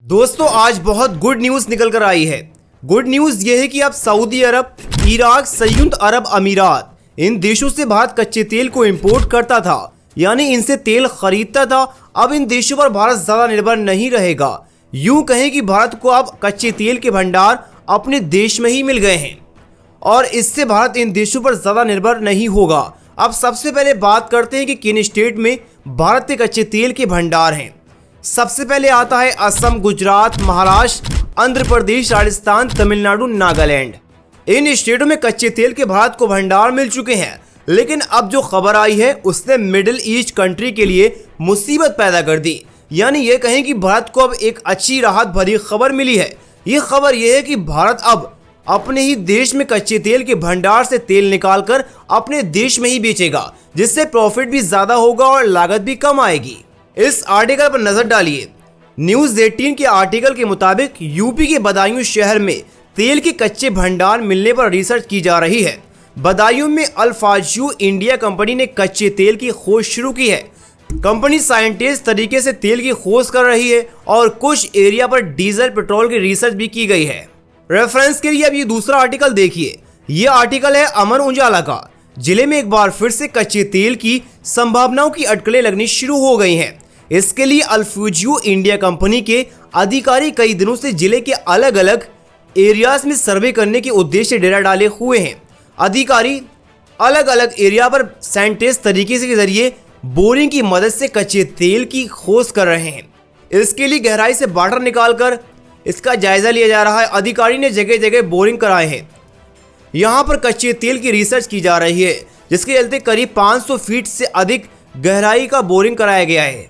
दोस्तों आज बहुत गुड न्यूज़ निकल कर आई है। गुड न्यूज़ ये है कि अब सऊदी अरब, इराक, संयुक्त अरब अमीरात, इन देशों से भारत कच्चे तेल को इंपोर्ट करता था, यानी इनसे तेल खरीदता था। अब इन देशों पर भारत ज़्यादा निर्भर नहीं रहेगा। यूं कहें कि भारत को अब कच्चे तेल के भंडार अपने देश में ही मिल गए हैं और इससे भारत इन देशों पर ज़्यादा निर्भर नहीं होगा। अब सबसे पहले बात करते हैं कि किन स्टेट में भारत के कच्चे तेल के भंडार हैं। सबसे पहले आता है असम, गुजरात, महाराष्ट्र, आंध्र प्रदेश, राजस्थान, तमिलनाडु, नागालैंड। इन स्टेटों में कच्चे तेल के भारत को भंडार मिल चुके हैं, लेकिन अब जो खबर आई है उसने मिडिल ईस्ट कंट्री के लिए मुसीबत पैदा कर दी। यानी ये कहें कि भारत को अब एक अच्छी राहत भरी खबर मिली है। ये खबर यह है कि भारत अब अपने ही देश में कच्चे तेल के भंडार से तेल निकालकर अपने देश में ही बेचेगा, जिससे प्रॉफिट भी ज्यादा होगा और लागत भी कम आएगी। इस आर्टिकल पर नजर डालिए। न्यूज़ 18 के आर्टिकल के मुताबिक यूपी के बदायूं शहर में तेल के कच्चे भंडार मिलने पर रिसर्च की जा रही है। बदायूं में अल्फाजू इंडिया कंपनी ने कच्चे तेल की खोज शुरू की है। कंपनी साइंटिस्ट तरीके से तेल की खोज कर रही है और कुछ एरिया पर डीजल, पेट्रोल की रिसर्च भी की गई है। रेफरेंस के लिए अब ये दूसरा आर्टिकल देखिए। ये आर्टिकल है अमर उजाला का। जिले में एक बार फिर से कच्चे तेल की संभावनाओं की अटकलें लगनी शुरू हो गई हैं। इसके लिए अल्फाजू इंडिया कंपनी के अधिकारी कई दिनों से जिले के अलग अलग एरियाज में सर्वे करने के उद्देश्य से डेरा डाले हुए हैं। अधिकारी अलग अलग एरिया पर साइंटिस्ट तरीके के जरिए बोरिंग की मदद से कच्चे तेल की खोज कर रहे हैं। इसके लिए गहराई से वाटर निकालकर इसका जायजा लिया जा रहा है। अधिकारी ने जगह जगह बोरिंग कराए हैं। यहाँ पर कच्चे तेल की रिसर्च की जा रही है, जिसके चलते करीब 500 फीट से अधिक गहराई का बोरिंग कराया गया है।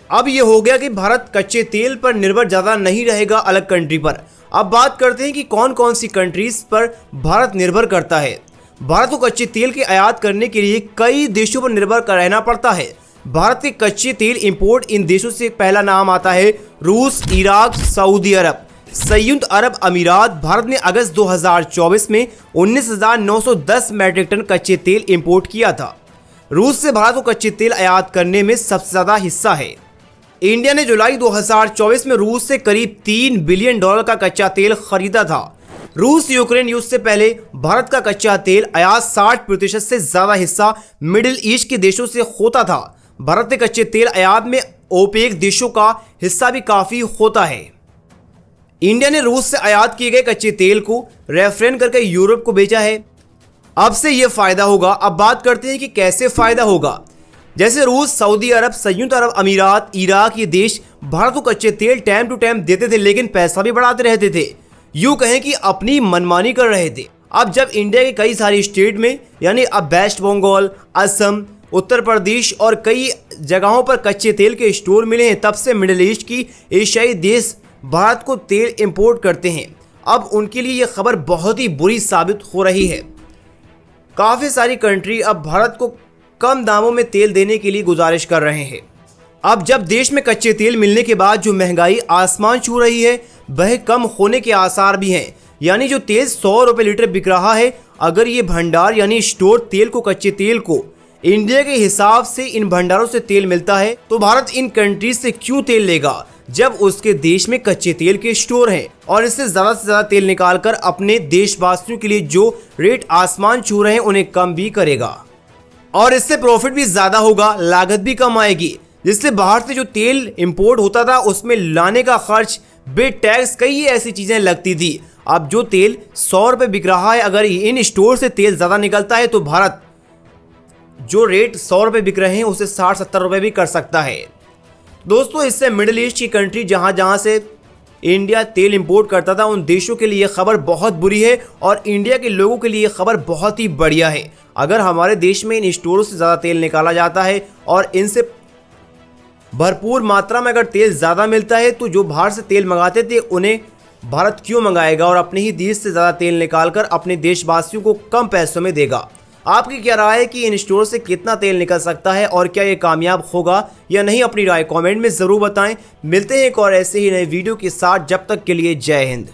अब ये हो गया कि भारत कच्चे तेल पर निर्भर ज़्यादा नहीं रहेगा अलग कंट्री पर। अब बात करते हैं कि कौन कौन सी कंट्रीज पर भारत निर्भर करता है। भारत को कच्चे तेल के आयात करने के लिए कई देशों पर निर्भर रहना पड़ता है। भारत के कच्चे तेल इंपोर्ट इन देशों से पहला नाम आता है रूस, इराक, सऊदी अरब, संयुक्त अरब अमीरात। भारत ने अगस्त 2024 में 19,910 मैट्रिक टन कच्चे तेल इंपोर्ट किया था। रूस से भारत को कच्चे तेल आयात करने में सबसे ज़्यादा हिस्सा है। इंडिया ने जुलाई 2024 में रूस से करीब $3 बिलियन का कच्चा तेल खरीदा था। रूस यूक्रेन युद्ध से पहले भारत का कच्चा तेल आयात 60% से ज़्यादा हिस्सा मिडिल ईस्ट के देशों से होता था। भारत के कच्चे तेल आयात में ओपेक देशों का हिस्सा भी काफ़ी होता है। इंडिया ने रूस से आयात किए गए कच्चे तेल को रेफरेन करके यूरोप को बेचा है। अब से ये फ़ायदा होगा। अब बात करते हैं कि कैसे फ़ायदा होगा। जैसे रूस, सऊदी अरब, संयुक्त अरब अमीरात, इराक, ये देश भारत को कच्चे तेल टाइम टू टाइम देते थे, लेकिन पैसा भी बढ़ाते रहते थे। यूँ कहें कि अपनी मनमानी कर रहे थे। अब जब इंडिया के कई सारे स्टेट में, यानी अब वेस्ट बंगाल, असम, उत्तर प्रदेश और कई जगहों पर कच्चे तेल के स्टोर मिले हैं, तब से मिडिल ईस्ट की एशियाई देश भारत को तेल इंपोर्ट करते हैं। अब उनके लिए ये खबर बहुत ही बुरी साबित हो रही है। काफ़ी सारी कंट्री अब भारत को कम दामों में तेल देने के लिए गुजारिश कर रहे हैं। अब जब देश में कच्चे तेल मिलने के बाद जो महंगाई आसमान छू रही है, वह कम होने के आसार भी हैं। यानी जो तेल 100 रुपये लीटर बिक रहा है, अगर ये भंडार यानी स्टोर तेल को, कच्चे तेल को इंडिया के हिसाब से इन भंडारों से तेल मिलता है, तो भारत इन कंट्रीज से क्यों तेल लेगा जब उसके देश में कच्चे तेल के स्टोर हैं और इससे ज़्यादा से ज़्यादा तेल निकालकर अपने देशवासियों के लिए जो रेट आसमान छू रहे हैं उन्हें कम भी करेगा और इससे प्रॉफिट भी ज़्यादा होगा, लागत भी कम आएगी। जिससे बाहर से जो तेल इंपोर्ट होता था उसमें लाने का खर्च, बेड टैक्स, कई ऐसी चीज़ें लगती थी। अब जो तेल 100 रुपये बिक रहा है, अगर इन स्टोर से तेल ज़्यादा निकलता है तो भारत जो रेट 100 रुपये बिक रहे हैं उसे 60-70 रुपये भी कर सकता है। दोस्तों, इससे मिडिल ईस्ट की कंट्री जहाँ से इंडिया तेल इंपोर्ट करता था, उन देशों के लिए खबर बहुत बुरी है और इंडिया के लोगों के लिए खबर बहुत ही बढ़िया है। अगर हमारे देश में इन स्टोरों से ज़्यादा तेल निकाला जाता है और इनसे भरपूर मात्रा में अगर तेल ज़्यादा मिलता है, तो जो बाहर से तेल मंगाते थे उन्हें भारत क्यों मंगाएगा और अपने ही देश से ज़्यादा तेल निकालकर अपने देशवासियों को कम पैसों में देगा। आपकी क्या राय है कि इन स्टोर से कितना तेल निकल सकता है और क्या ये कामयाब होगा या नहीं? अपनी राय कमेंट में ज़रूर बताएं। मिलते हैं एक और ऐसे ही नए वीडियो के साथ। जब तक के लिए जय हिंद।